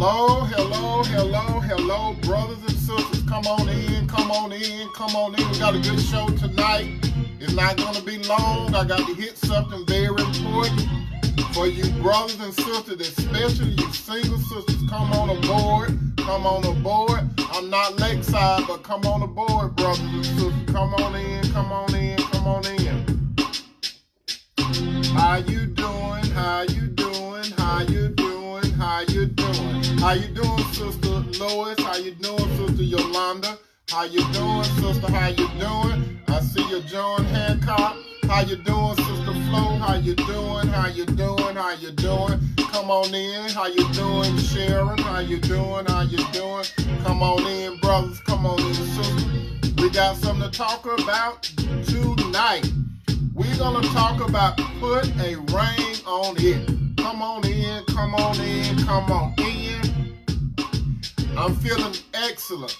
Hello, hello, hello, hello, brothers and sisters. Come on in, come on in, come on in. We got a good show tonight. It's not going to be long. I got to hit something very important for you brothers and sisters, especially you single sisters. Come on aboard. Come on aboard. I'm not lakeside, but come on aboard, brothers and sisters. Come on in, come on in, come on in. How you doing? How you doing? How you doing? How you doing? How you doing, Sister Lois? How you doing, Sister Yolanda? How you doing, sister? How you doing? I see you, John Hancock. How you doing, Sister Flo? How you doing? How you doing? How you doing? Come on in. How you doing, Sharon? How you doing? How you doing? Come on in, brothers. Come on in, sisters. We got something to talk about tonight. We're going to talk about put a ring on it. Come on in, come on in, come on in. I'm feeling excellent.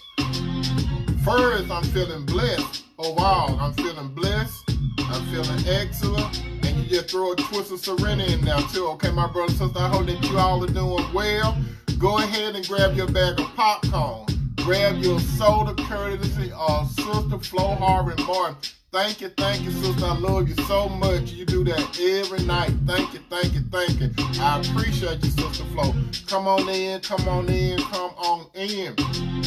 First, I'm feeling blessed. Overall, I'm feeling blessed. I'm feeling excellent. And you just throw a twist of serenity in there too. Okay, my brother and sister, I hope that you all are doing well. Go ahead and grab your bag of popcorn. Grab your soda courtesy of Sister Flo Harvey Martin. Thank you, sister. I love you so much. You do that every night. Thank you, thank you, thank you. I appreciate you, Sister Flo. Come on in, come on in, come on in.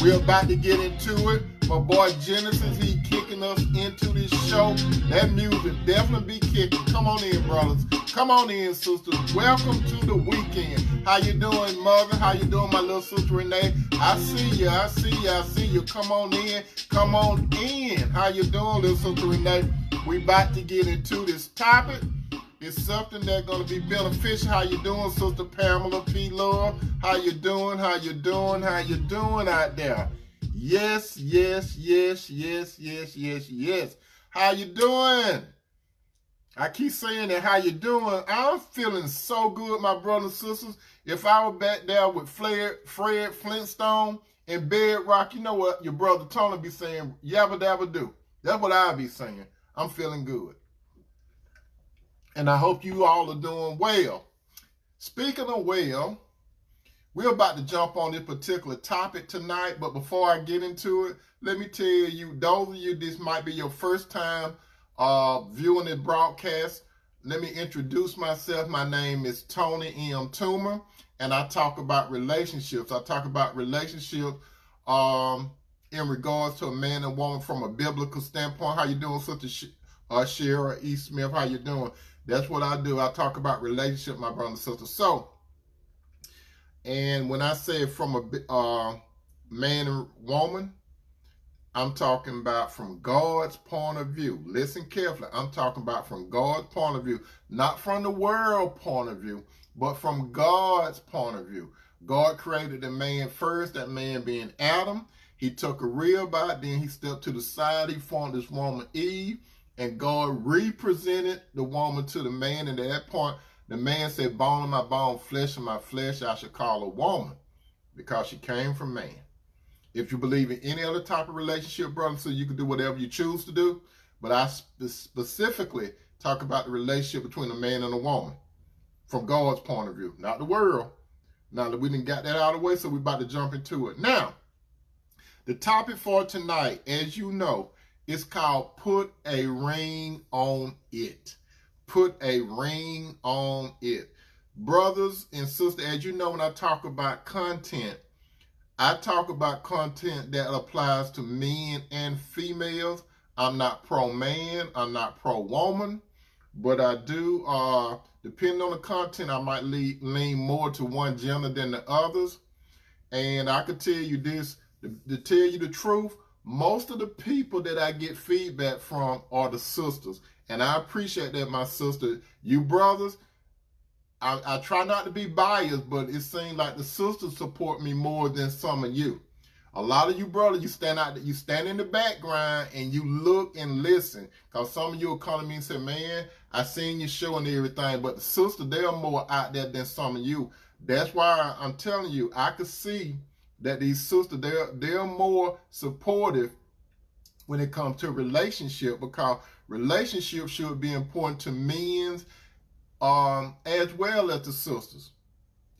We're about to get into it. My boy Genesis, he kicking us into this show. That music definitely be kicking. Come on in, brothers. Come on in, sisters. Welcome to the weekend. How you doing, mother? How you doing, my little sister Renee? I see you, I see you, I see you. Come on in, come on in. How you doing, little sister Renee? We about to get into this topic. It's something that's going to be beneficial. How you doing, Sister Pamela P. Love? How you doing? How you doing? How you doing out there? Yes, yes, yes, yes, yes, yes, yes. How you doing? I keep saying that, how you doing? I'm feeling so good, my brothers and sisters. If I were back there with Fred Flintstone and Bedrock, you know what your brother Tony be saying? Yabba dabba do. That's what I'll be saying. I'm feeling good. And I hope you all are doing well. Speaking of well, we're about to jump on this particular topic tonight, but before I get into it, let me tell you, those of you, this might be your first time viewing the broadcast. Let me introduce myself. My name is Tony M. Toomer, and I talk about relationships. I talk about relationships in regards to a man and woman from a biblical standpoint. How you doing, Sister Shara E. Smith? How you doing? That's what I do. I talk about relationship, my brother and sister. So, and when I say from a man and woman, I'm talking about from God's point of view. Listen carefully. I'm talking about from God's point of view, not from the world point of view, but from God's point of view. God created the man first, that man being Adam. He took a rib out, then he stepped to the side. He formed this woman Eve, and God represented the woman to the man. And at that point, the man said, bone of my bone, flesh of my flesh, I should call a woman, because she came from man. If you believe in any other type of relationship, brother, so you can do whatever you choose to do. But I specifically talk about the relationship between a man and a woman from God's point of view, not the world. Now that we done got that out of the way, so we're about to jump into it. Now, the topic for tonight, as you know, is called Put a Ring on It. Put a ring on it. Brothers and sisters, as you know, when I talk about content, I talk about content that applies to men and females. I'm not pro-man. I'm not pro-woman. But I do, depending on the content, I might lean more to one gender than the others. And I can tell you this, to tell you the truth, most of the people that I get feedback from are the sisters. And I appreciate that, my sister. You brothers, I try not to be biased, but it seems like the sisters support me more than some of you. A lot of you brothers, you stand in the background and you look and listen. Because some of you will come to me and say, man, I seen your show and everything. But the sisters, they are more out there than some of you. That's why I'm telling you, I could see that these sisters, they're more supportive when it comes to relationship, because relationships should be important to men's as well as the sisters.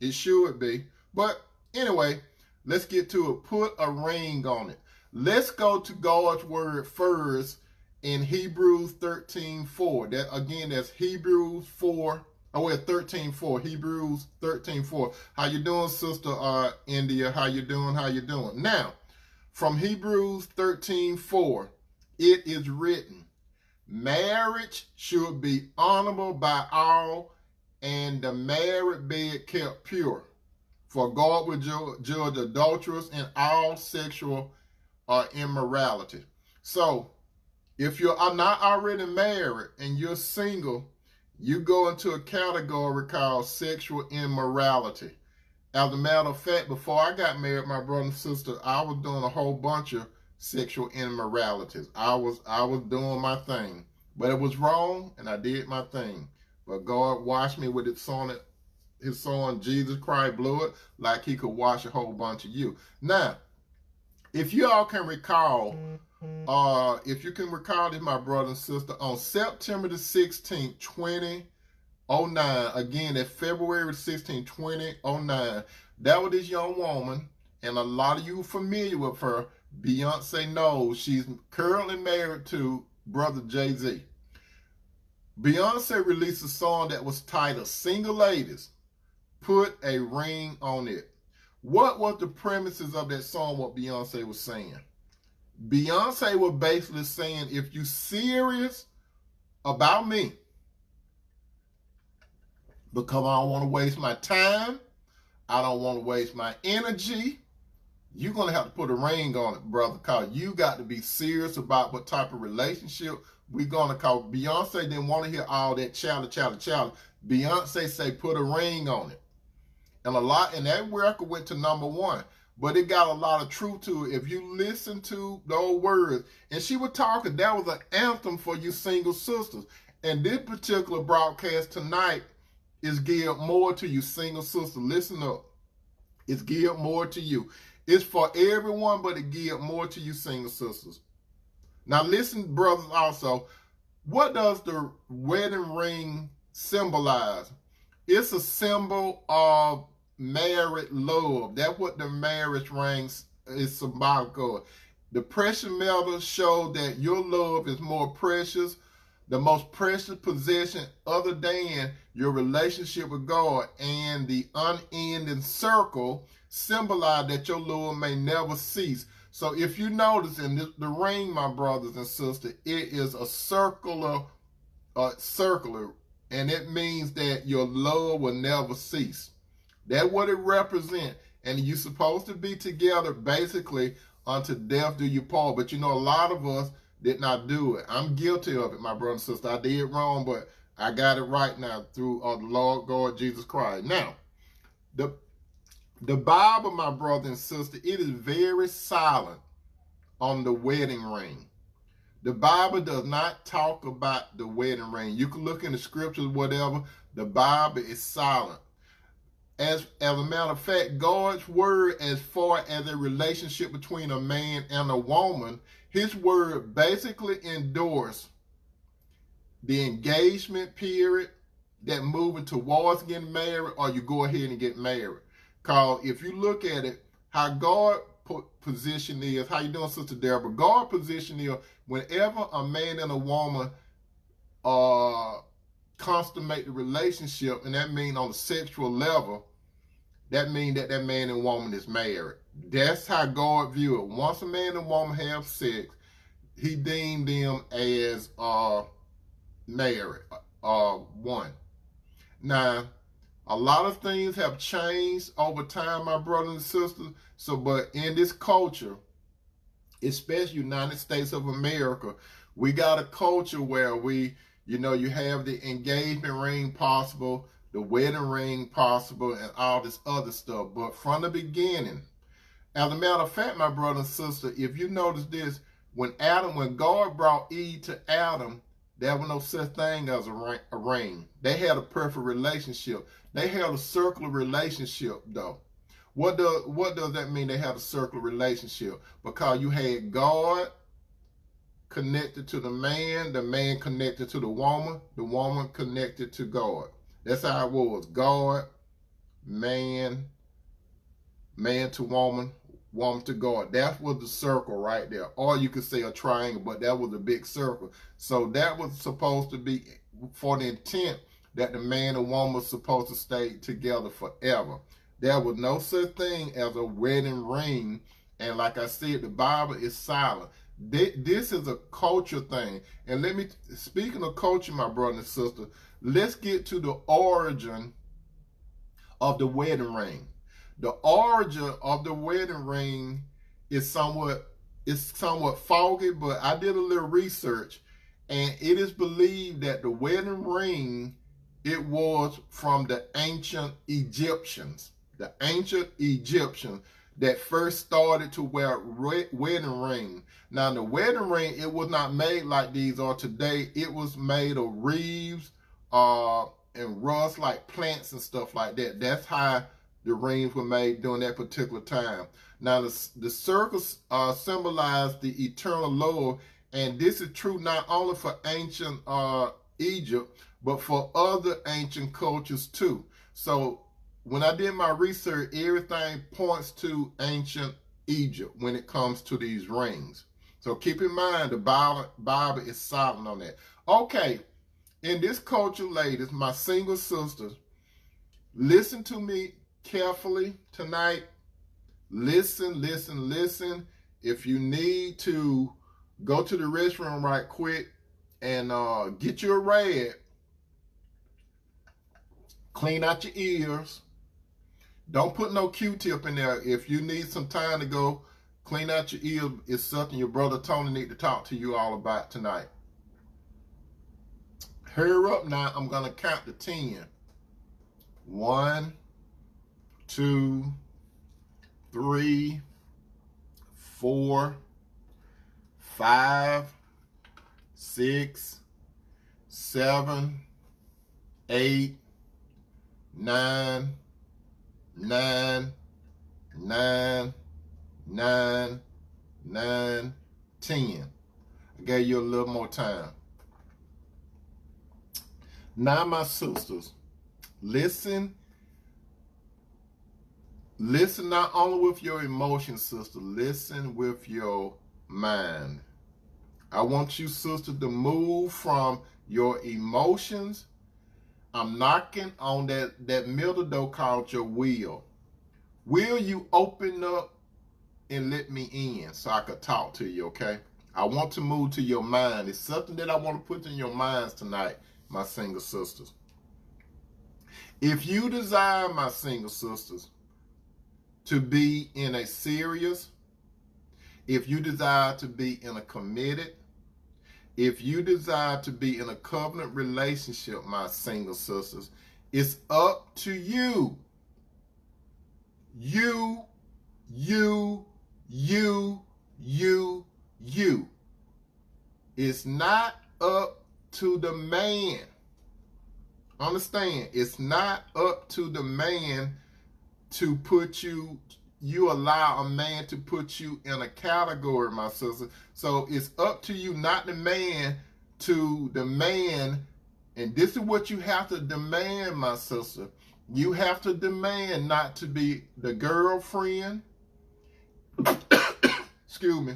It should be. But Anyway, let's get to it. Put a ring on it. Let's go to God's word first in Hebrews 13:4. That again, that's Hebrews 4. Oh, we're at 13:4. Hebrews 13:4. How you doing, Sister India? How you doing? How you doing? Now, from Hebrews 13:4, it is written, marriage should be honorable by all, and the married bed kept pure. For God will judge adulterers and all sexual immorality. So, if you are not already married and you're single, you go into a category called sexual immorality. As a matter of fact, before I got married, my brother and sister, I was doing a whole bunch of sexual immoralities. I was doing my thing. But it was wrong, and I did my thing. But God washed me with his son Jesus Christ's blood, like he could wash a whole bunch of you. Now, if you all can recall, if you can recall this, my brother and sister, on September the 16th, 2009, again, that February 16, 2009, that was this young woman, and a lot of you familiar with her, Beyonce Knowles. She's currently married to Brother Jay-Z. Beyonce released a song that was titled Single Ladies, Put a Ring on It. What was the premises of that song, what Beyonce was saying? Beyonce was basically saying, if you serious about me, because I don't want to waste my time, I don't want to waste my energy, you're going to have to put a ring on it, brother, because you got to be serious about what type of relationship we're going to call. Beyonce didn't want to hear all that chatter. Beyonce say put a ring on it. And that record went to #1. But it got a lot of truth to it. If you listen to those words, and she was talking, that was an anthem for you single sisters. And this particular broadcast tonight is geared more to you single sisters. Listen up. It's geared more to you. It's for everyone, but it geared more to you single sisters. Now listen, brothers, also. What does the wedding ring symbolize? It's a symbol of married love. That's what the marriage ring is symbolic of. The precious metals show that your love is more precious, the most precious possession other than your relationship with God, and the unending circle symbolize that your love may never cease. So if you notice in the ring, my brothers and sisters, it is a circular, and it means that your love will never cease. That's what it represents. And you're supposed to be together basically until death do you part. But you know, a lot of us did not do it. I'm guilty of it, my brother and sister. I did wrong, but I got it right now through the Lord God Jesus Christ. Now, the Bible, my brother and sister, it is very silent on the wedding ring. The Bible does not talk about the wedding ring. You can look in the scriptures, whatever. The Bible is silent. As a matter of fact, God's word, as far as a relationship between a man and a woman, his word basically endorsed the engagement period, that moving towards getting married, or you go ahead and get married. Because if you look at it, how God position is, how you doing, Sister Deborah? God position is, whenever a man and a woman consummate the relationship, and that means on a sexual level, that means that that man and woman is married. That's how God view it. Once a man and woman have sex, he deemed them as married, one. Now, a lot of things have changed over time, my brothers and sisters. So, but in this culture, especially United States of America, we got a culture where you have the engagement ring possible, the wedding ring possible, and all this other stuff. But from the beginning, as a matter of fact, my brother and sister, if you notice this, when God brought Eve to Adam, there was no such thing as a ring. They had a perfect relationship. They had a circular relationship, though. What does that mean, they had a circular relationship? Because you had God connected to the man connected to the woman connected to God. That's how it was. God, man, man to woman, woman to God. That was the circle right there. Or you could say a triangle, but that was a big circle. So that was supposed to be for the intent that the man and woman was supposed to stay together forever. There was no such thing as a wedding ring. And like I said, the Bible is silent. This is a culture thing. And let me, speaking of culture, my brother and sister, let's get to the origin of the wedding ring. The origin of the wedding ring is somewhat foggy, but I did a little research, and it is believed that the wedding ring, it was from the ancient Egyptians. The ancient Egyptians that first started to wear wedding ring. Now, the wedding ring, it was not made like these are today. It was made of reeds and rust, like plants and stuff like that. That's how the rings were made during that particular time. Now, the circles symbolize the eternal love, and this is true not only for ancient Egypt, but for other ancient cultures too. So when I did my research, everything points to ancient Egypt when it comes to these rings. So keep in mind, the Bible is silent on that. Okay, in this culture, ladies, my single sisters, listen to me carefully tonight. Listen, listen, listen. If you need to go to the restroom right quick and get you a rag, clean out your ears. Don't put no Q-tip in there. If you need some time to go clean out your ears, it's something your brother Tony need to talk to you all about tonight. Hurry up now. I'm going to count to 10. 1, 2, 3, 4, 5, 6, 7, 8, 9, 9, 9, 9, 9, 10. I gave you a little more time. Now, my sisters, listen. Listen not only with your emotions, sister. Listen with your mind. I want you, sister, to move from your emotions. I'm knocking on that middle door called your will. Will you open up and let me in so I could talk to you, okay? I want to move to your mind. It's something that I want to put in your minds tonight, my single sisters. If you desire, my single sisters, to be in a serious, if you desire to be in a committed, if you desire to be in a covenant relationship, my single sisters, it's up to you. You. It's not up to the man. Understand, it's not up to the man to put you allow a man to put you in a category, my sister. So it's up to you, not the man, to the man. And this is what you have to demand, my sister. You have to demand not to be the girlfriend. Excuse me.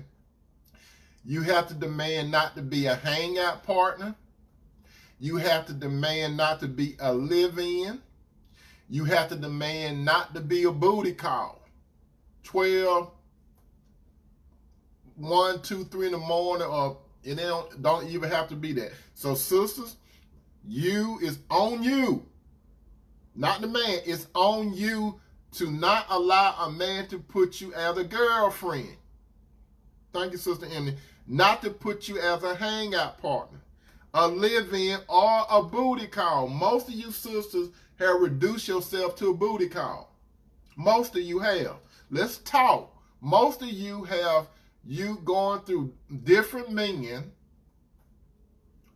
You have to demand not to be a hangout partner. You have to demand not to be a live-in. You have to demand not to be a booty call. 12, 1, 2, 3 in the morning, or it don't even have to be that. So sisters, it's on you. Not the man. It's on you to not allow a man to put you as a girlfriend. Thank you, Sister Emily. Not to put you as a hangout partner, a live-in, or a booty call. Most of you sisters have reduced yourself to a booty call. Most of you have. Let's talk. Most of you have going through different men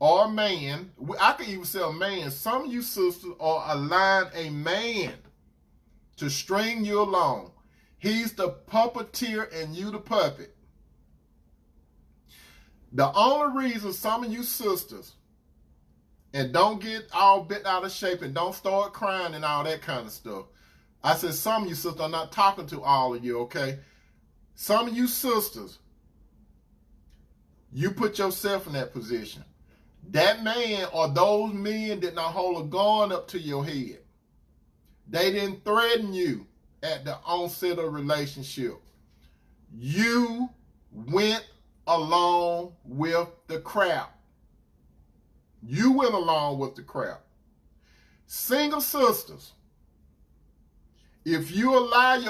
or man. I could even say a man. Some of you sisters are allowing a man to string you along. He's the puppeteer and you the puppet. The only reason some of you sisters, and don't get all bent out of shape and don't start crying and all that kind of stuff. I said some of you sisters, I'm not talking to all of you, okay? Some of you sisters, you put yourself in that position. That man or those men did not hold a gun up to your head. They didn't threaten you at the onset of a relationship. You went along with the crap. You went along with the crap. Single sisters, if you allowed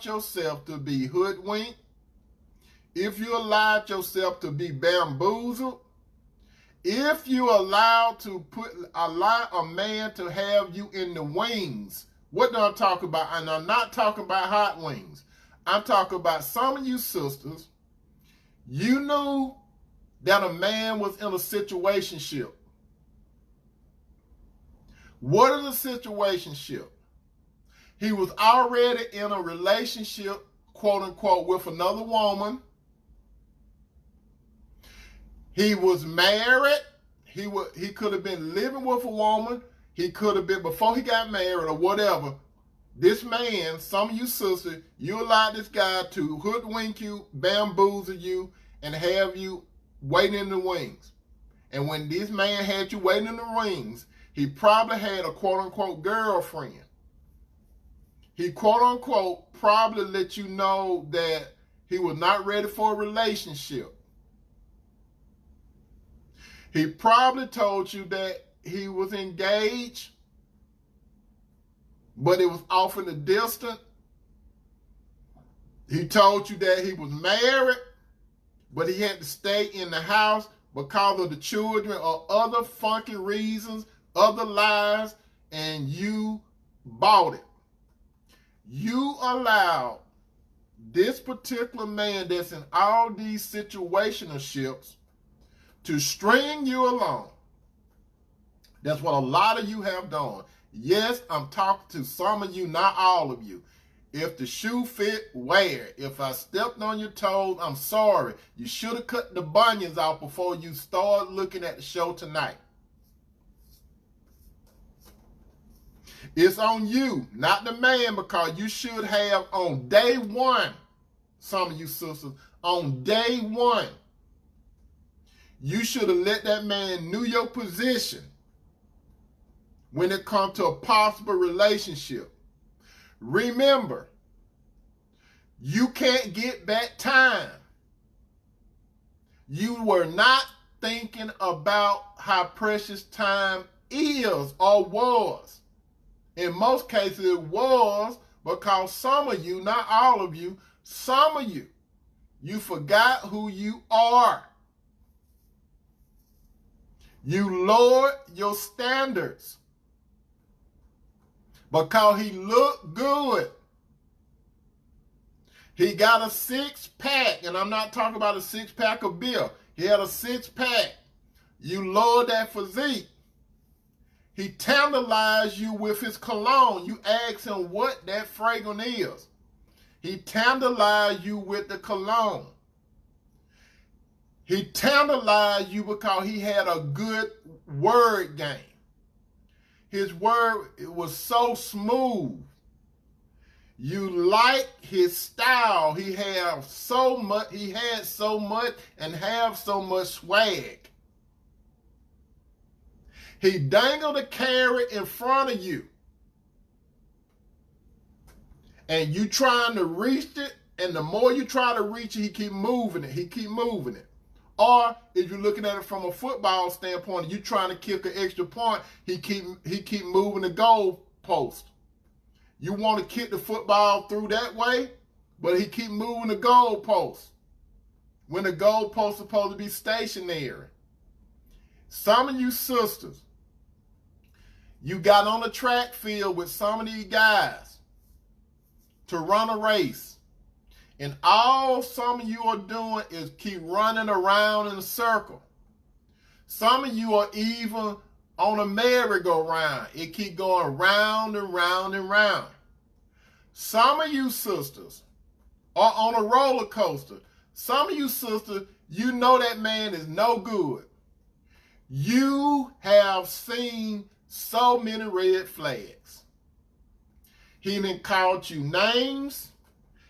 yourself to be hoodwinked, if you allowed yourself to be bamboozled, if you allow a man to have you in the wings, what do I talk about? And I'm not talking about hot wings. I'm talking about some of you sisters, you knew that a man was in a situationship. What is a situationship? He was already in a relationship, quote unquote, with another woman. He was married. He could have been living with a woman. He could have been, before he got married or whatever. This man, some of you sisters, you allowed this guy to hoodwink you, bamboozle you, and have you waiting in the wings. And when this man had you waiting in the wings, he probably had a quote-unquote girlfriend. He quote-unquote probably let you know that he was not ready for a relationship. He probably told you that he was engaged, but it was off in the distance. He told you that he was married, but he had to stay in the house because of the children or other funky reasons, other lies, and you bought it. You allowed this particular man that's in all these situationships to string you along. That's what a lot of you have done. Yes, I'm talking to some of you, not all of you. If the shoe fit, wear it. If I stepped on your toes, I'm sorry. You should have cut the bunions off before you start looking at the show tonight. It's on you, not the man, because you should have on day one, some of you sisters, on day one, you should have let that man know your position when it comes to a possible relationship. Remember, you can't get back time. You were not thinking about how precious time is or was. In most cases, it was because some of you, not all of you, some of you, you forgot who you are. You lowered your standards because he looked good. He got a six-pack, and I'm not talking about a six-pack of beer. He had a six-pack. You lowered that physique. He tantalized you with his cologne. You asked him what that fragrance is. He tantalized you with the cologne. He tantalized you because he had a good word game. His word was so smooth. You like his style. He had so much and have so much swag. He dangled a carrot in front of you. And you trying to reach it, and the more you try to reach it, he keep moving it. He keep moving it. Or if you're looking at it from a football standpoint, and you trying to kick an extra point, he keep moving the goal post. You want to kick the football through that way, but he keep moving the goal post when the goal post is supposed to be stationary. Some of you sisters, you got on the track field with some of these guys to run a race. And all some of you are doing is keep running around in a circle. Some of you are even on a merry-go-round. It keep going round and round and round. Some of you sisters are on a roller coaster. Some of you sisters, you know that man is no good. You have seen so many red flags. He done called you names.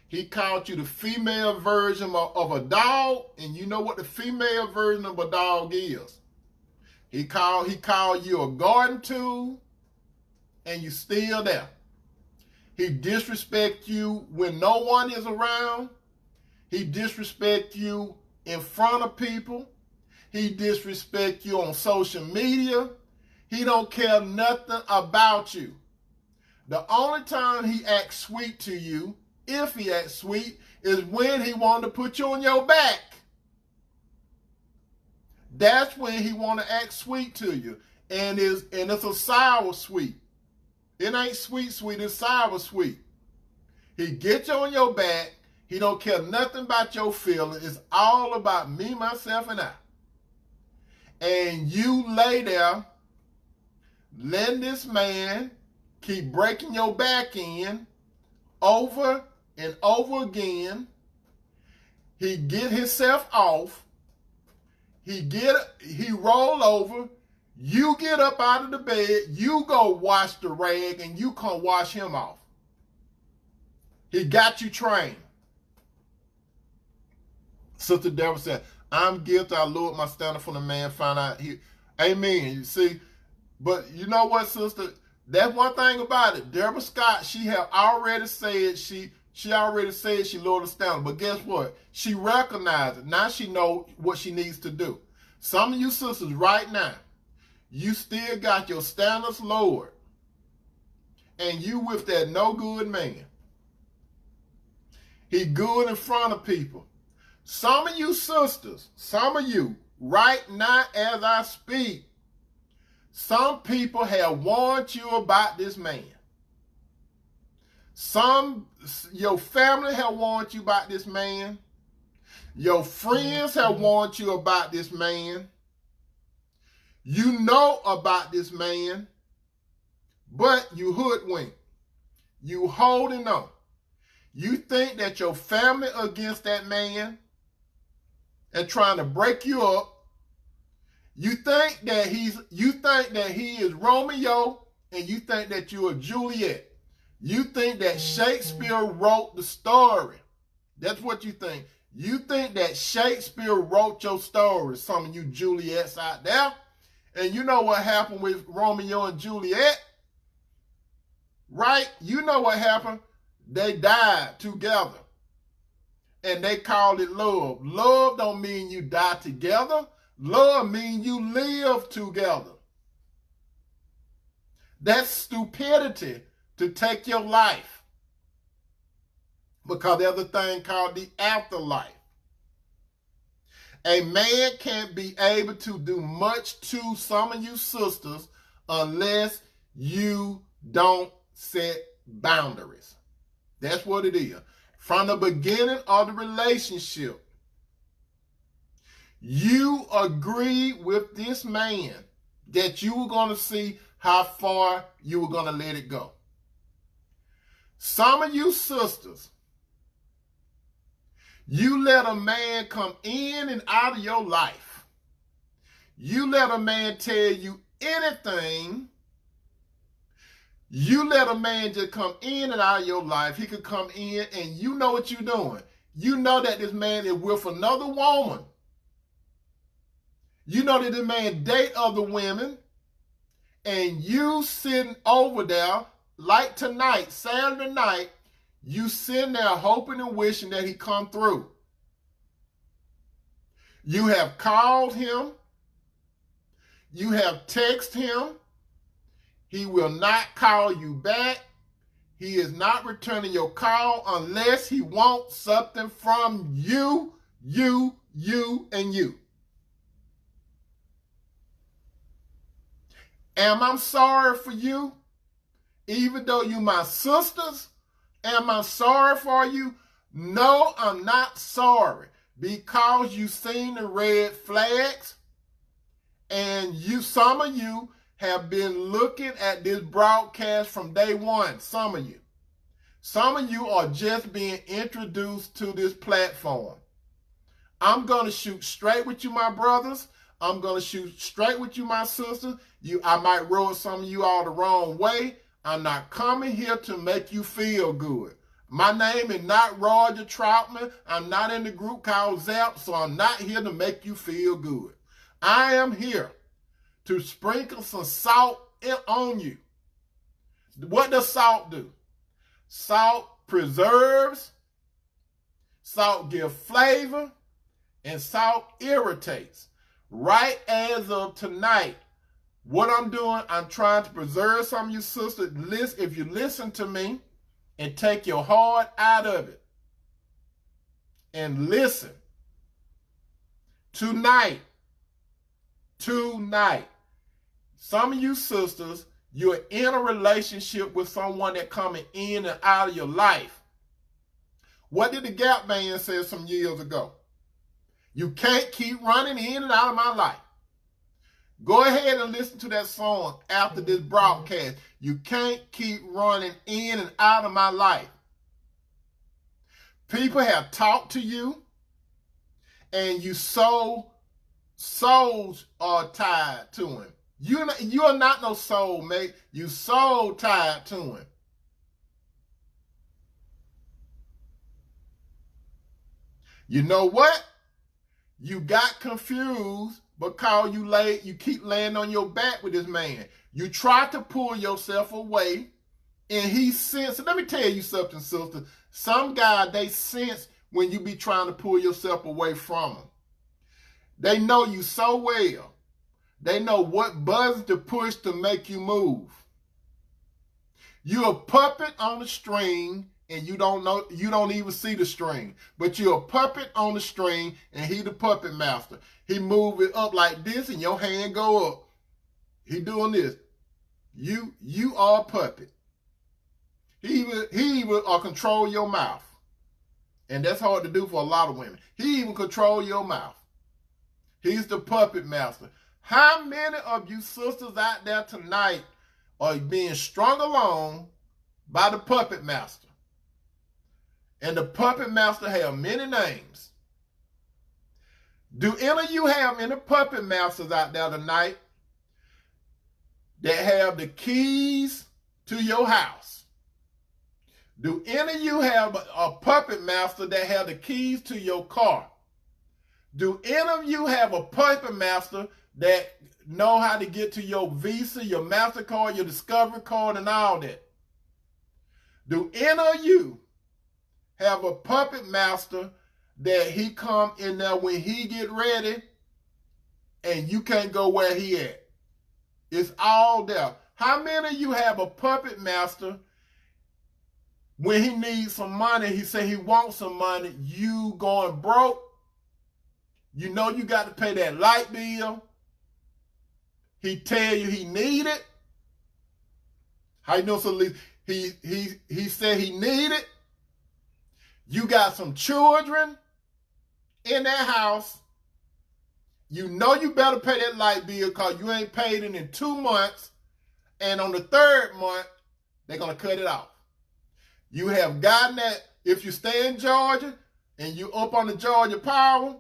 He called you the female version of a dog. And you know what the female version of a dog is. He called you a garden tool, and you still there. He disrespects you when no one is around. He disrespects you in front of people. He disrespects you on social media. He don't care nothing about you. The only time he acts sweet to you, if he acts sweet, is when he wanted to put you on your back. That's when he want to act sweet to you. And it's a sour sweet. It ain't sweet, it's sour sweet. He gets you on your back. He don't care nothing about your feelings. It's all about me, myself, and I. And you lay there, letting this man keep breaking your back in over and over again. He get himself off. He roll over. You get up out of the bed. You go wash the rag, and you come wash him off. He got you trained. Sister Deborah said, I'm guilty. I lowered my standard from the man. Found out he. Amen. You see, but you know what, sister? That's one thing about it. Deborah Scott, she have already said she already said she lowered the standard. But guess what? She recognized it. Now she know what she needs to do. Some of you sisters right now, you still got your standards lowered. And you with that no good man. He good in front of people. Some of you sisters, some of you, right now as I speak, some people have warned you about this man. Your family have warned you about this man. Your friends have warned you about this man. You know about this man, but you hoodwink. You holding on. You think that your family against that man and trying to break you up. You think that he is Romeo, and you think that you are Juliet. You think that Shakespeare wrote the story. That's what you think. You think that Shakespeare wrote your story, some of you Juliets out there. And you know what happened with Romeo and Juliet? Right? You know what happened? They died together. And they called it love. Love don't mean you die together. Love means you live together. That's stupidity to take your life. Because there's a thing called the afterlife. A man can't be able to do much to some of you sisters unless you don't set boundaries. That's what it is. From the beginning of the relationship, you agreed with this man that you were going to see how far you were going to let it go. Some of you sisters, you let a man come in and out of your life. You let a man tell you anything. You let a man just come in and out of your life. He could come in and you know what you're doing. You know that this man is with another woman. You know that this man date other women. And you sitting over there, like tonight, Saturday night, you sitting there hoping and wishing that he come through. You have called him. You have texted him. He will not call you back. He is not returning your call unless he wants something from you, and you. Am I sorry for you? Even though you my sisters? Am I sorry for you? No, I'm not sorry. Because you seen the red flags and some of you have been looking at this broadcast from day one. Some of you. Some of you are just being introduced to this platform. I'm going to shoot straight with you, my brothers. I'm going to shoot straight with you, my sisters. I might rub some of you all the wrong way. I'm not coming here to make you feel good. My name is not Roger Troutman. I'm not in the group called Zap, so I'm not here to make you feel good. I am here to sprinkle some salt on you. What does salt do? Salt preserves, salt gives flavor, and salt irritates. Right as of tonight, what I'm doing, I'm trying to preserve some of you sisters. Listen, if you listen to me and take your heart out of it and listen, tonight, some of you sisters, you're in a relationship with someone that coming in and out of your life. What did the Gap Band say some years ago? You can't keep running in and out of my life. Go ahead and listen to that song after this broadcast. You can't keep running in and out of my life. People have talked to you, and you souls are tied to him. You are not no soulmate. You soul tied to him. You know what? You got confused because you keep laying on your back with this man. You try to pull yourself away, and he senses. Let me tell you something, sister. Some guys, they sense when you be trying to pull yourself away from them. They know you so well. They know what buttons to push to make you move. You're a puppet on the string, and you don't even see the string. But you're a puppet on the string, and he the puppet master. He move it up like this, and your hand go up. He doing this. You are a puppet. He even control your mouth. And that's hard to do for a lot of women. He even control your mouth. He's the puppet master. How many of you sisters out there tonight are being strung along by the puppet master? And the puppet master have many names. Do any of you have any puppet masters out there tonight that have the keys to your house? Do any of you have a puppet master that have the keys to your car? Do any of you have a puppet master that know how to get to your Visa, your MasterCard, your Discovery card, and all that? Do any of you have a puppet master that he come in there when he get ready and you can't go where he at? It's all there. How many of you have a puppet master when he needs some money, he say he wants some money, you going broke? You know you got to pay that light bill. He tell you he need it. How you know so he said he need it. You got some children in that house. You know you better pay that light bill because you ain't paid it in 2 months. And on the 3rd month, they're going to cut it off. You have gotten that. If you stay in Georgia and you up on the Georgia Power,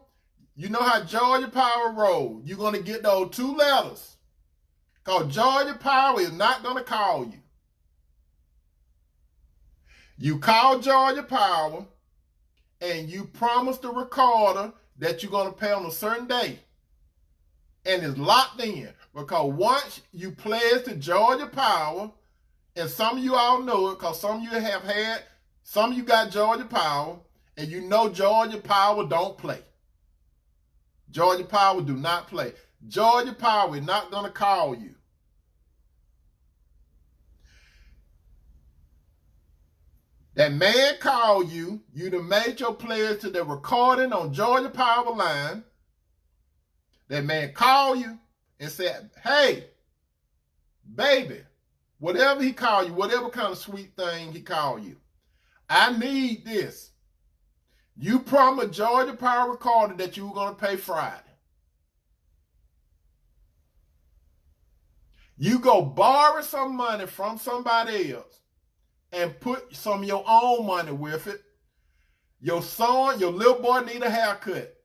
you know how Georgia Power roll. You're going to get those 2 letters. Because Georgia Power is not going to call you. You call Georgia Power and you promise the recorder that you're going to pay on a certain day. And it's locked in. Because once you pledge to Georgia Power, and some of you all know it because some of you have had, some of you got Georgia Power, and you know Georgia Power don't play. Georgia Power do not play. Georgia Power is not going to call you. That man called you, you done made your pledge to the recording on Georgia Power line. That man called you and said, hey, baby, whatever he called you, whatever kind of sweet thing he called you, I need this. You promised Georgia Power recording that you were going to pay Friday. You go borrow some money from somebody else and put some of your own money with it. Your son, your little boy need a haircut.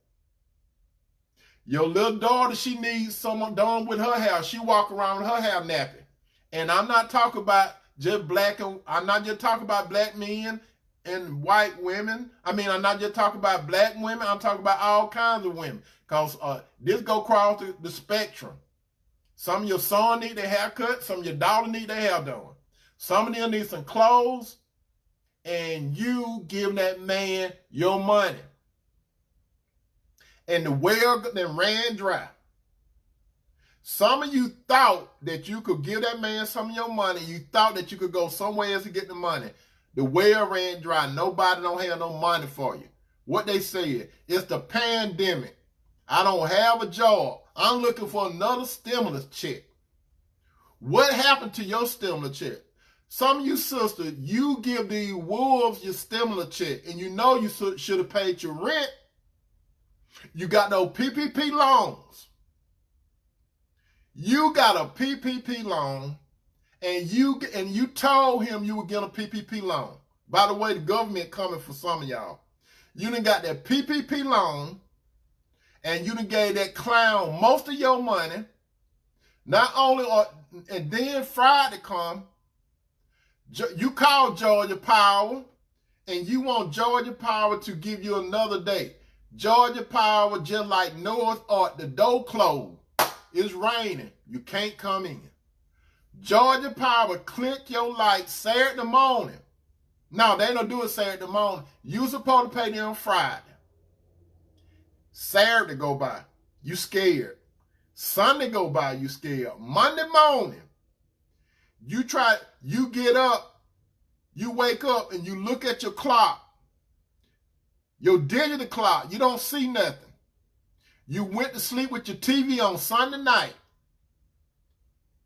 Your little daughter, she needs someone done with her hair. She walk around with her hair nappy. And I'm not talking about just black and I'm not just talking about black men and white women. I mean, I'm not just talking about black women. I'm talking about all kinds of women. Because this go across the spectrum. Some of your son need their haircut. Some of your daughter need their hair done. Some of them need some clothes. And you give that man your money. And the well then ran dry. Some of you thought that you could give that man some of your money. You thought that you could go somewhere else to get the money. The well ran dry. Nobody don't have no money for you. What they said, it's the pandemic. I don't have a job. I'm looking for another stimulus check. What happened to your stimulus check? Some of you sisters, you give these wolves your stimulus check, and you know you should have paid your rent. You got no PPP loans. You got a PPP loan, and you told him you would get a PPP loan. By the way, the government coming for some of y'all. You done got that PPP loan, and you done gave that clown most of your money. Not only, and then Friday come, you call Georgia Power, and you want Georgia Power to give you another date. Georgia Power, just like North Ark, the door closed. It's raining. You can't come in. Georgia Power, click your light Saturday morning. No, they don't do it Saturday morning. You supposed to pay them Friday. Saturday go by, you scared. Sunday go by, you scared. Monday morning, you get up, you wake up, and you look at your clock. Your digital clock, you don't see nothing. You went to sleep with your TV on Sunday night.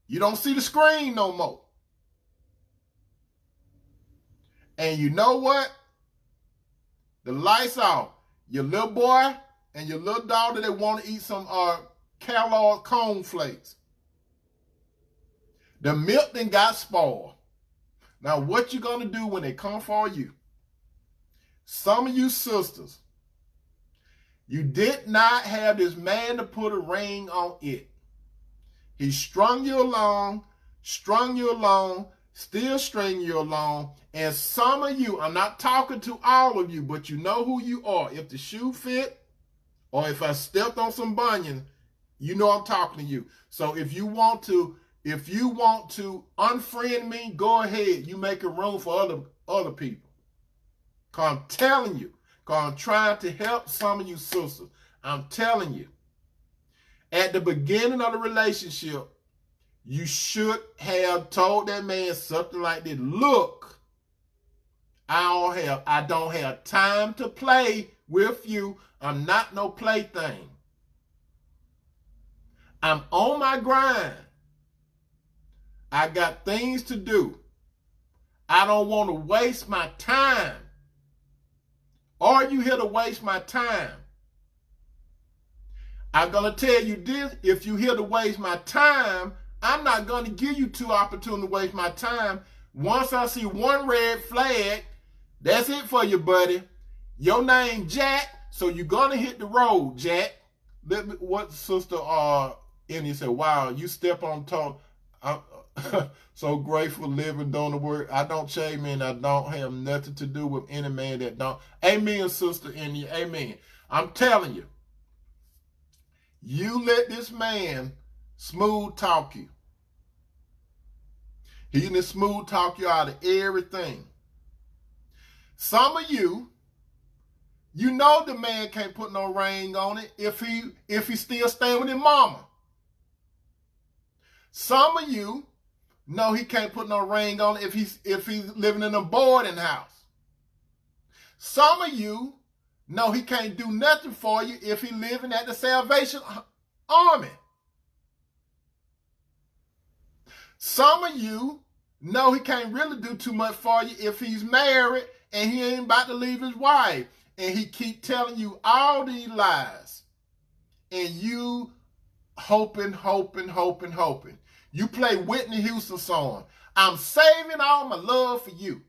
You don't see the screen no more. And you know what? The lights off. Your little boy and your little daughter, they want to eat some Kellogg cornflakes. The milk then got spoiled. Now, what you going to do when they come for you? Some of you sisters, you did not have this man to put a ring on it. He strung you along, still stringing you along. And some of you, I'm not talking to all of you, but you know who you are. If the shoe fit, or if I stepped on some bunions, you know I'm talking to you. So if you want to unfriend me, go ahead. You make a room for other people. Because I'm telling you, because I'm trying to help some of you sisters. I'm telling you, at the beginning of the relationship, you should have told that man something like this. Look, I don't have time to play with you. I'm not no plaything. I'm on my grind. I got things to do. I don't want to waste my time. Are you here to waste my time? I'm going to tell you this. If you're here to waste my time, I'm not going to give you two opportunities to waste my time. Once I see one red flag, that's it for you, buddy. Your name Jack, so you're going to hit the road, Jack. What sister Annie said, wow, you step on toe. I'm so grateful living, doing the work. I don't shame and I don't have nothing to do with any man that don't. Amen, sister Annie, amen. I'm telling you, you let this man smooth talk you. He can smooth talk you out of everything. Some of you, you know the man can't put no ring on it if he still staying with his mama. Some of you know he can't put no ring on it if he's living in a boarding house. Some of you know he can't do nothing for you if he's living at the Salvation Army. Some of you know he can't really do too much for you if he's married and he ain't about to leave his wife. And he keep telling you all these lies. And you hoping. You play Whitney Houston song. I'm saving all my love for you.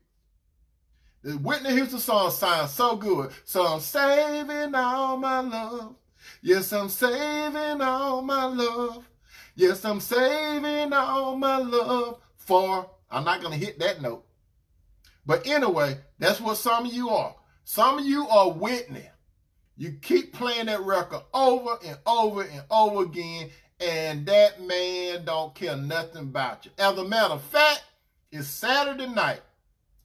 The Whitney Houston song sounds so good. So I'm saving all my love. Yes, I'm saving all my love. Yes, I'm saving all my love for I'm not going to hit that note. But anyway, that's what some of you are. Some of you are Whitney. You keep playing that record over and over and over again, and that man don't care nothing about you. As a matter of fact, it's Saturday night,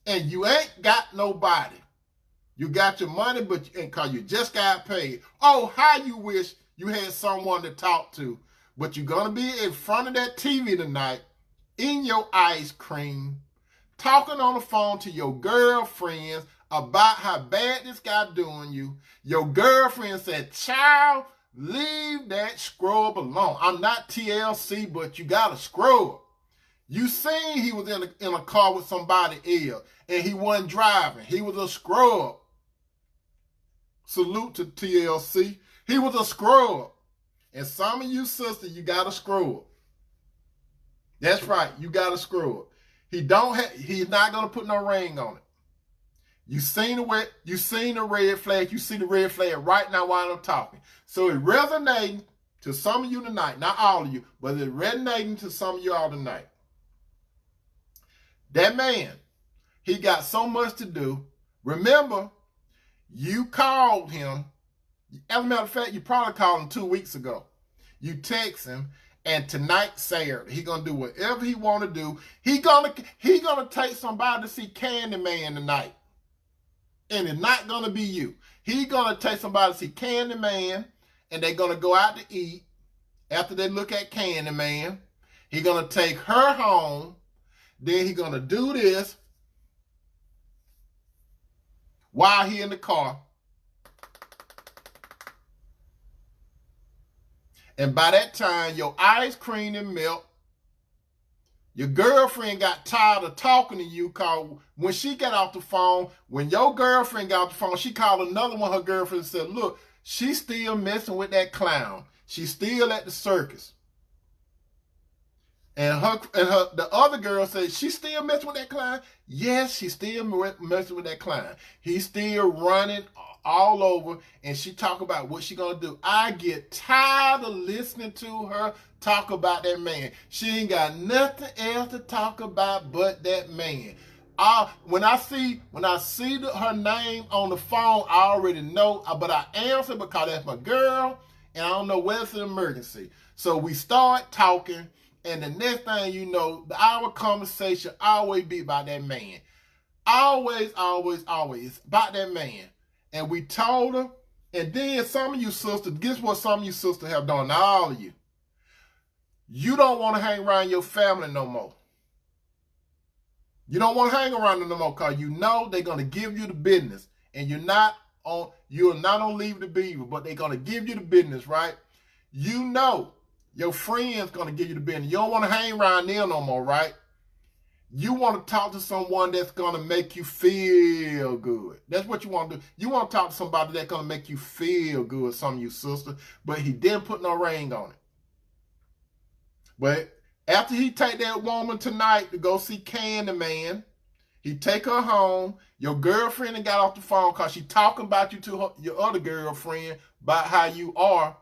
and you ain't got nobody. You got your money, but because you just got paid. Oh, how you wish you had someone to talk to. But you're going to be in front of that TV tonight, in your ice cream, talking on the phone to your girlfriends about how bad this guy doing you. Your girlfriend said, child, leave that scrub alone. I'm not TLC, but you got a scrub. You seen he was in a car with somebody else, and he wasn't driving. He was a scrub. Salute to TLC. He was a scrub. And some of you sisters, you got a scrub. That's right, you got a scrub. He's not gonna put no ring on it. You seen the red flag. You see the red flag right now while I'm talking. So it's resonating to some of you tonight, not all of you, but it's resonating to some of you all tonight. That man, he got so much to do. Remember, you called him. As a matter of fact, you probably called him 2 weeks ago. You text him, and tonight, Saturday, he gonna do whatever he want to do. He gonna take somebody to see Candyman tonight, and it's not gonna be you. He gonna take somebody to see Candyman, and they're gonna go out to eat. After they look at Candyman, he gonna take her home. Then he gonna do this while he in the car. And by that time, your ice cream and milk, your girlfriend got tired of talking to you, because when she got off the phone, when your girlfriend got off the phone, she called another one of her girlfriends and said, look, she's still messing with that clown. She's still at the circus. And the other girl said, she's still messing with that clown? Yes, she's still messing with that clown. He's still running all over, and she talk about what she gonna do. I get tired of listening to her talk about that man. She ain't got nothing else to talk about but that man. When I see her name on the phone, I already know, but I answer because that's my girl, and I don't know whether it's an emergency. So we start talking, and the next thing you know, our conversation always be about that man. Always, always, always about that man. And we told her, and then some of you sisters, guess what some of you sisters have done, not all of you. You don't want to hang around your family no more. You don't want to hang around them no more because you know they're going to give you the business. And you're not on Leave the Beaver, but they're going to give you the business, right? You know your friend's going to give you the business. You don't want to hang around them no more, right? You want to talk to someone that's going to make you feel good. That's what you want to do. You want to talk to somebody that's going to make you feel good, some of you sisters, but he didn't put no ring on it. But after he take that woman tonight to go see Candyman, he take her home. Your girlfriend got off the phone because she talking about you to your other girlfriend about how you are.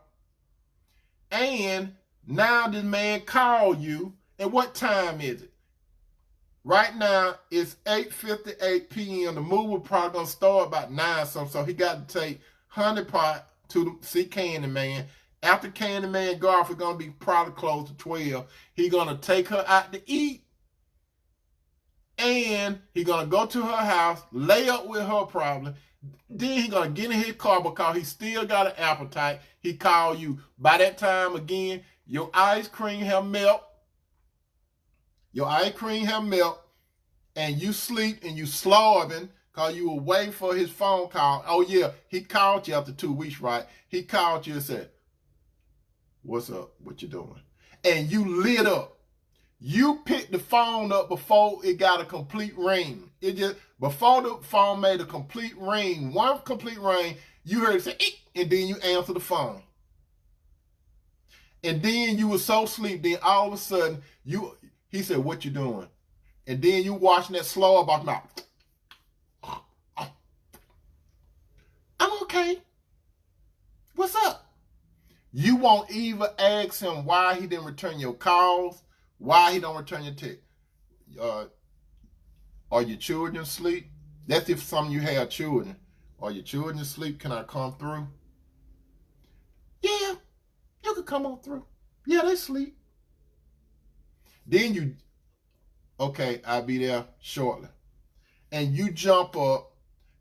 And now this man called you. And what time is it? Right now, it's 8:58 p.m. The movie probably going to start about 9 something. So he got to take Honeypot to see Candyman. After Candyman go off, it's going to be probably close to 12. He's going to take her out to eat. And he's going to go to her house, lay up with her probably. Then he's going to get in his car because he still got an appetite. He called you. By that time, again, your ice cream have melt. Your ice cream have melt, and you sleep and you slobbing because you were waiting for his phone call. Oh, yeah, he called you after 2 weeks, right? He called you and said, what's up? What you doing? And you lit up. You picked the phone up before it got a complete ring. Before the phone made a complete ring, one complete ring, you heard it say, eek, and then you answer the phone. And then you were so asleep, then all of a sudden, he said, what you doing? And then you watching that slow up off mouth. I'm okay. What's up? You won't even ask him why he didn't return your calls, why he don't return your text. uh, are your children asleep? That's if some of you have children. Are your children asleep? Can I come through? Yeah, you can come on through. Yeah, they sleep. Then okay, I'll be there shortly. And you jump up,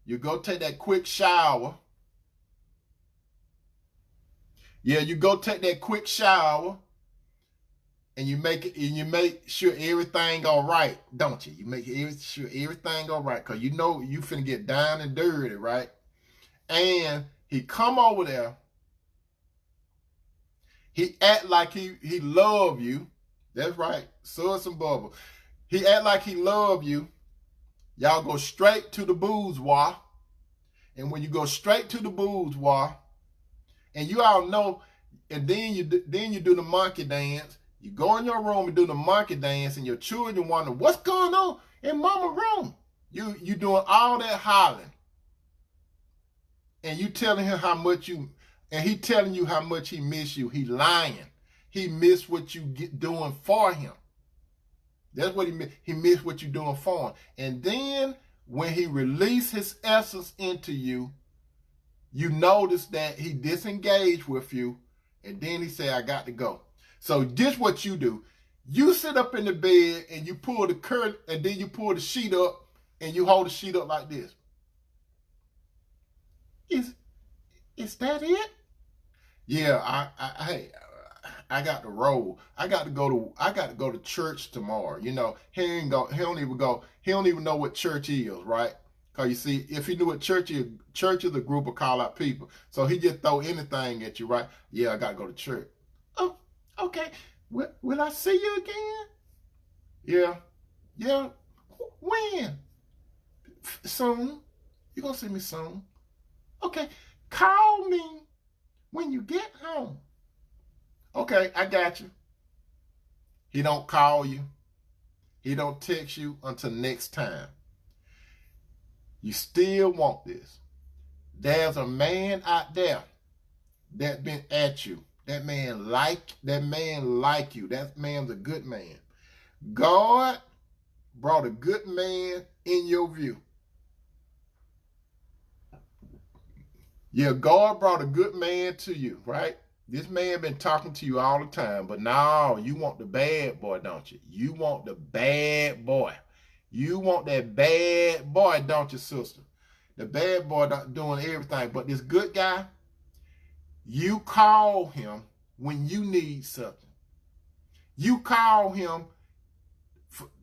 you go take that quick shower. Yeah, you go take that quick shower, and you make sure everything all right, don't you? You make sure everything all right, because you know you finna get down and dirty, right? And he come over there. He act like he love you. That's right, Sus and Bubba. He act like he love you. Y'all go straight to the boudoir. And when you go straight to the boudoir, and you all know, and then you do the monkey dance. You go in your room and do the monkey dance, and your children wonder what's going on in mama's room. You doing all that hollering, and you telling him how much you, and he telling you how much he miss you. He lying. He miss what you doing for him. That's what he miss. He miss what you doing for him. And then when he release his essence into you, you notice that he disengaged with you, and then he say, I got to go. So this what you do. You sit up in the bed and you pull the curtain, and then you pull the sheet up and you hold the sheet up like this. Is that it? Yeah, I got to roll. I got to go to church tomorrow. You know, he don't even know what church is, right? Because you see, if he knew what church is a group of call out people. So he just throw anything at you, right? Yeah, I got to go to church. Oh, okay. Will I see you again? Yeah. When? Soon. You're going to see me soon. Okay. Call me when you get home. Okay, I got you. He don't call you. He don't text you until next time. You still want this. There's a man out there that been at you. That man like you. That man's a good man. God brought a good man in your view. Yeah, God brought a good man to you, right? This man been talking to you all the time, but now you want the bad boy, don't you? You want the bad boy. You want that bad boy, don't you, sister? The bad boy doing everything, but this good guy, you call him when you need something. You call him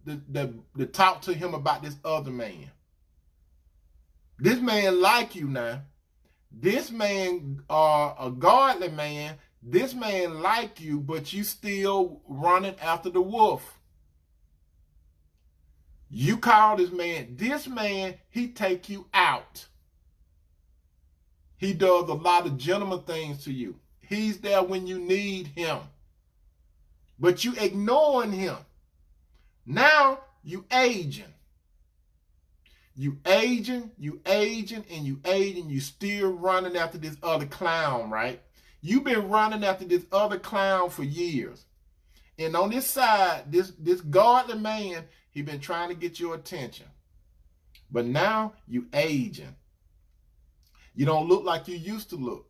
to talk to him about this other man. This man like you now. This man, a godly man, this man like you, but you still running after the wolf. You call this man, he take you out. He does a lot of gentleman things to you. He's there when you need him. But you ignoring him. Now you aging. You aging, and you still running after this other clown, right? You've been running after this other clown for years. And on this side, this godly man, he been trying to get your attention. But now you aging. You don't look like you used to look.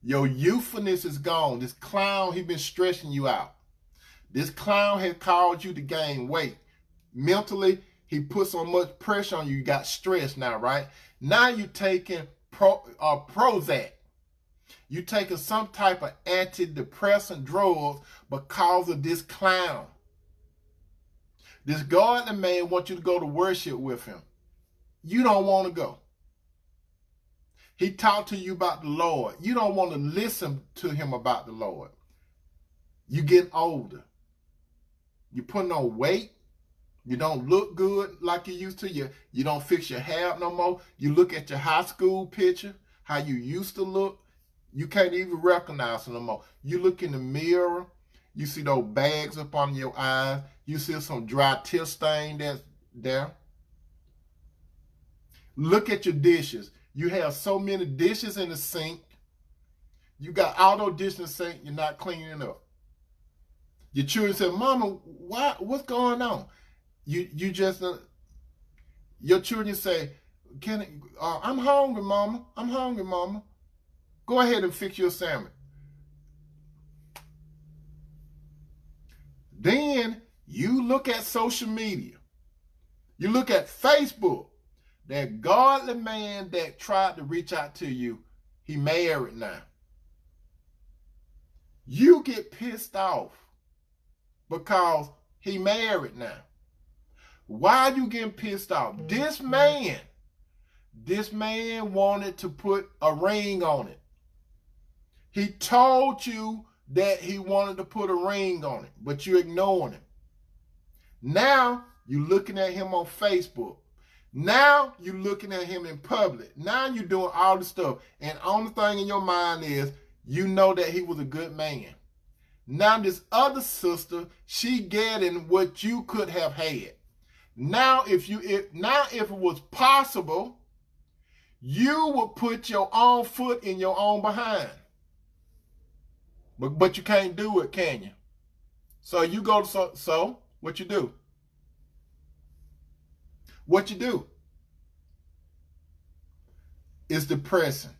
Your youthfulness is gone. This clown, he been stressing you out. This clown has caused you to gain weight. Mentally, he put so much pressure on you. You got stressed now, right? Now you taking Prozac. You taking some type of antidepressant drugs because of this clown. This godly man wants you to go to worship with him. You don't want to go. He talked to you about the Lord. You don't want to listen to him about the Lord. You getting older. You putting on weight. You don't look good like you used to. You don't fix your hair no more. You look at your high school picture, how you used to look. You can't even recognize it no more. You look in the mirror. You see those bags up on your eyes. You see some dry tear stain that's there. Look at your dishes. You have so many dishes in the sink. You got all those dishes in the sink. You're not cleaning up. Your children say, Mama, what's going on? you just your children say, I'm hungry, mama. I'm hungry, mama. Go ahead and fix your sandwich. Then you look at social media. You look at Facebook. That godly man that tried to reach out to you, he married now. You get pissed off because he married now. Why are you getting pissed off? This man wanted to put a ring on it. He told you that he wanted to put a ring on it, but you ignored him. Now you're looking at him on Facebook. Now you're looking at him in public. Now you're doing all the stuff. And only thing in your mind is you know that he was a good man. Now this other sister, she getting what you could have had. Now if it was possible, you would put your own foot in your own behind. But you can't do it, can you? So you go to so what you do? What you do? It's depressing.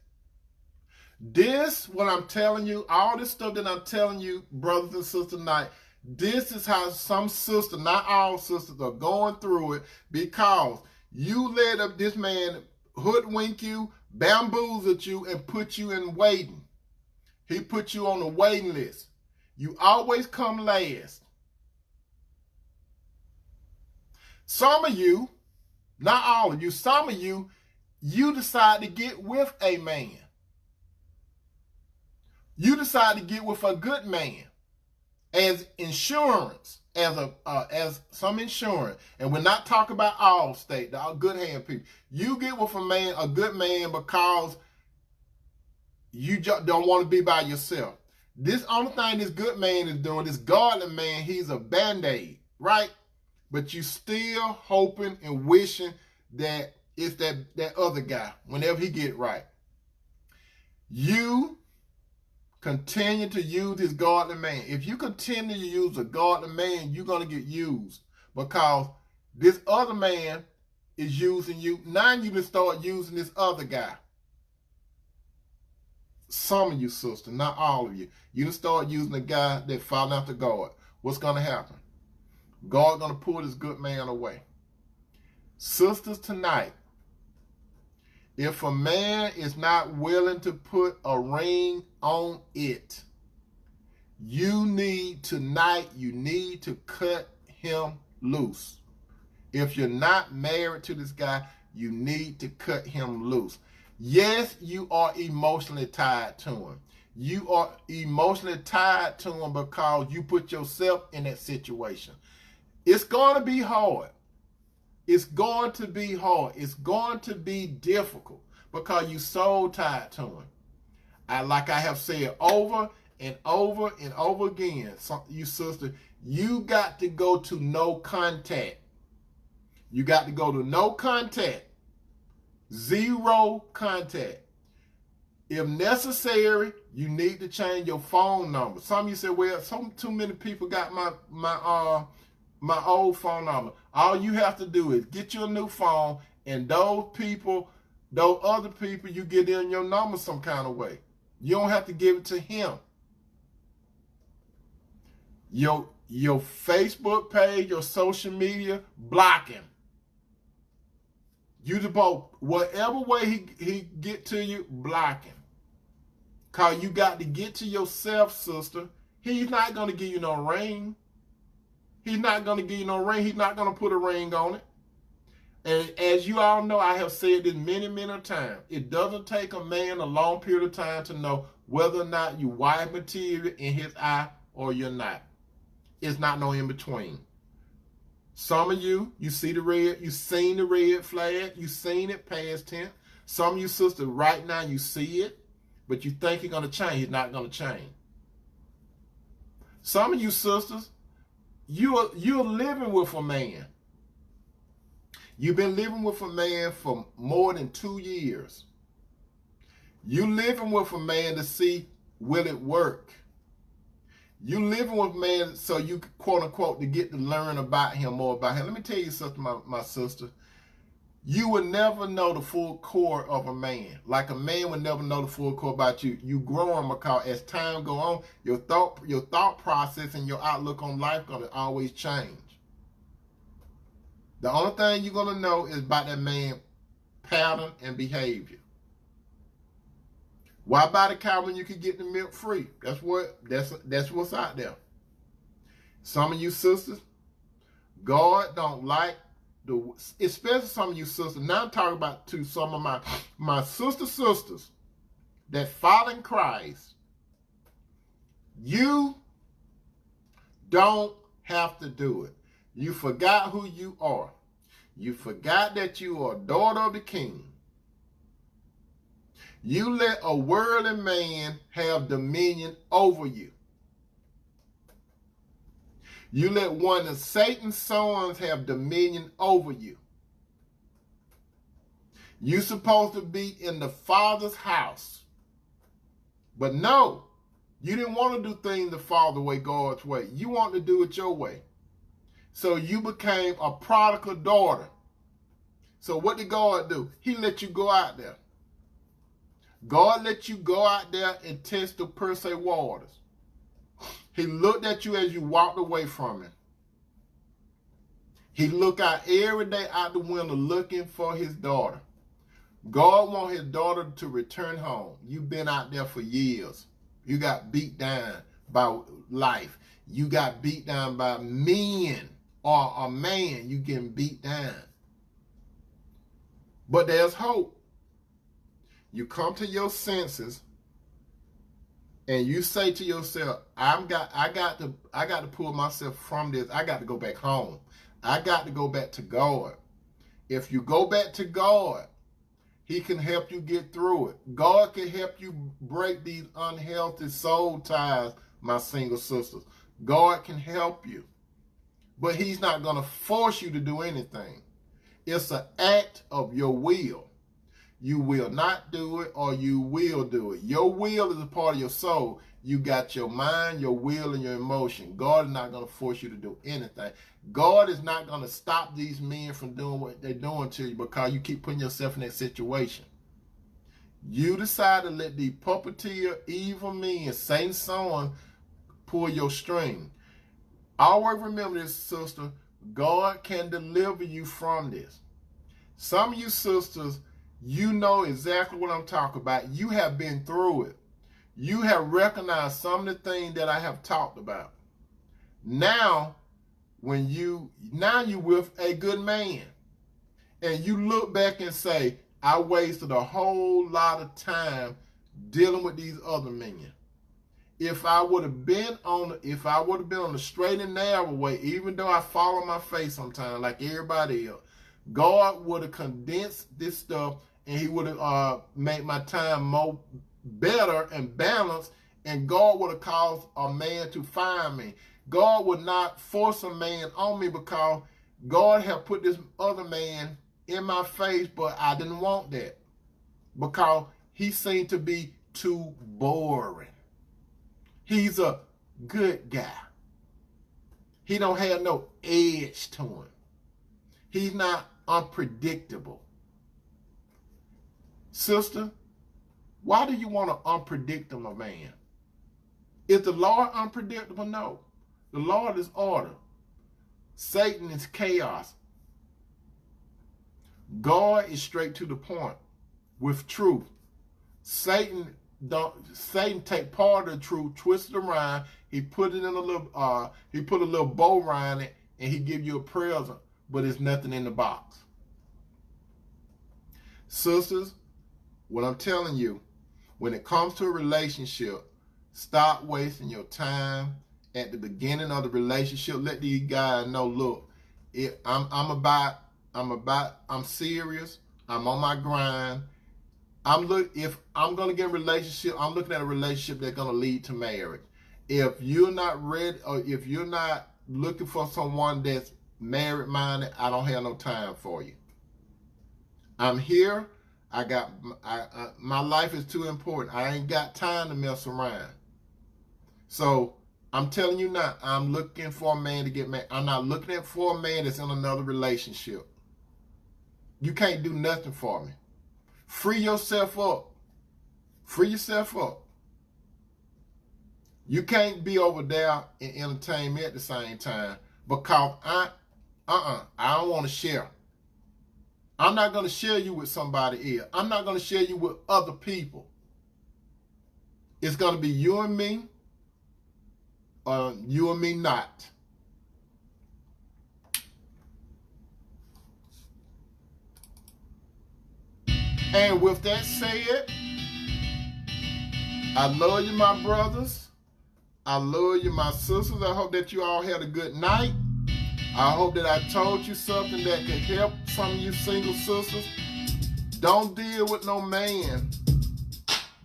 This, what I'm telling you, all this stuff that I'm telling you, brothers and sisters tonight, this is how some sisters, not all sisters, are going through it because you let up this man hoodwink you, bamboozle you, and put you in waiting. He put you on the waiting list. You always come last. Some of you, not all of you, some of you, you decide to get with a man. You decide to get with a good man as insurance, as some insurance. And we're not talking about Allstate, the good hand people. You get with a good man because you just don't want to be by yourself. This only thing this good man is doing, this godly man, he's a band-aid, right? But you still hoping and wishing that it's that other guy whenever he get right. You continue to use this godly man. If you continue to use a godly man, you're going to get used because this other man is using you. Now you can start using this other guy. Some of you sisters, not all of you. You can start using the guy that falling after God. What's going to happen? God's going to pull this good man away. Sisters, tonight, if a man is not willing to put a ring on it, you need to cut him loose. If you're not married to this guy, you need to cut him loose. Yes, you are emotionally tied to him. You are emotionally tied to him because you put yourself in that situation. It's going to be hard. It's going to be hard. It's going to be difficult because you're so tied to him. Like I have said over and over and over again, you sister, you got to go to no contact. You got to go to no contact. Zero contact. If necessary, you need to change your phone number. Some of you say, well, too many people got my old phone number. All you have to do is get you a new phone, and those other people, you get in your number some kind of way. You don't have to give it to him. Your Facebook page, your social media, block him. You both, whatever way he get to you, block him. Because you got to get to yourself, sister. He's not going to give you no ring. He's not going to give you no ring. He's not going to put a ring on it. And as you all know, I have said this many, many times. It doesn't take a man a long period of time to know whether or not you wife material in his eye or you're not. It's not no in between. Some of you see the red, you seen the red flag, you seen it past tense. Some of you sisters, right now, you see it, but you think he's going to change. He's not going to change. Some of you sisters, you're living with a man. You've been living with a man for more than 2 years. You living with a man to see, will it work? You living with man so you quote unquote to get to learn about him, more about him. Let me tell you something, my sister. You would never know the full core of a man. Like a man would never know the full core about you. You growing because as time go on, your thought process and your outlook on life gonna always change. The only thing you're gonna know is about that man pattern and behavior. Why buy the cow when you can get the milk free? That's what's out there. Some of you sisters, God don't like especially some of you sisters. Now I'm talking about to some of my sisters that follow in Christ. You don't have to do it. You forgot who you are. You forgot that you are a daughter of the King. You let a worldly man have dominion over you. You let one of Satan's sons have dominion over you. You're supposed to be in the Father's house. But no, you didn't want to do things the Father way, God's way. You want to do it your way. So you became a prodigal daughter. So what did God do? He let you go out there. God let you go out there and test the per se waters. He looked at you as you walked away from him. He looked out every day out the window looking for his daughter. God wants his daughter to return home. You've been out there for years. You got beat down by life. You got beat down by men or a man. You getting beat down. But there's hope. You come to your senses and you say to yourself, I got to pull myself from this. I got to go back home. I got to go back to God. If you go back to God, he can help you get through it. God can help you break these unhealthy soul ties, my single sisters. God can help you. But he's not going to force you to do anything. It's an act of your will. You will not do it or you will do it. Your will is a part of your soul. You got your mind, your will, and your emotion. God is not going to force you to do anything. God is not going to stop these men from doing what they're doing to you because you keep putting yourself in that situation. You decide to let the puppeteer, evil men, Satan's son, pull your string. Always remember this, sister. God can deliver you from this. Some of you sisters, you know exactly what I'm talking about. You have been through it. You have recognized some of the things that I have talked about. Now you with a good man and you look back and say, I wasted a whole lot of time dealing with these other men. If I would have been on the straight and narrow way, even though I fall on my face sometimes like everybody else, God would have condensed this stuff and he would have made my time more better and balanced, and God would have caused a man to find me. God would not force a man on me because God had put this other man in my face, but I didn't want that because he seemed to be too boring. He's a good guy. He don't have no edge to him. He's not unpredictable. Sister, why do you want an unpredictable man? Is the Lord unpredictable? No. The Lord is order. Satan is chaos. God is straight to the point with truth. Satan take part of the truth, twist it around, he put it in a little he put a little bow around it, and he give you a present, but there's nothing in the box. Sisters, what I'm telling you, when it comes to a relationship, stop wasting your time at the beginning of the relationship. Let these guys know, look, I'm serious. I'm on my grind. If I'm gonna get a relationship, I'm looking at a relationship that's gonna lead to marriage. If you're not ready, or if you're not looking for someone that's married minded, I don't have no time for you. I'm here. my life is too important. I ain't got time to mess around. So I'm telling you now, I'm looking for a man to get married. I'm not looking for a man that's in another relationship. You can't do nothing for me. Free yourself up. Free yourself up. You can't be over there and entertain me at the same time because I don't want to share. I'm not going to share you with somebody else. I'm not going to share you with other people. It's going to be you and me, or you and me not. And with that said, I love you, my brothers. I love you, my sisters. I hope that you all had a good night. I hope that I told you something that could help some of you single sisters. Don't deal with no man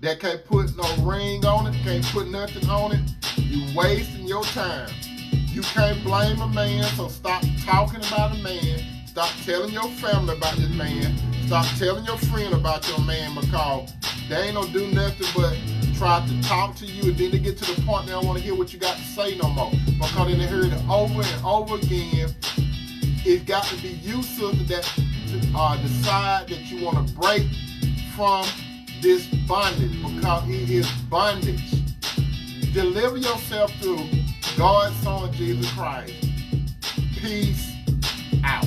that can't put no ring on it, can't put nothing on it. You wasting your time. You can't blame a man, so stop talking about a man. Stop telling your family about this man. Stop telling your friend about your man, because they ain't gonna do nothing but try to talk to you, and then they get to the point they don't want to hear what you got to say no more. Because they heard it over and over again. It's got to be you, sister, that decide that you want to break from this bondage, because it is bondage. Deliver yourself through God's Son, Jesus Christ. Peace out.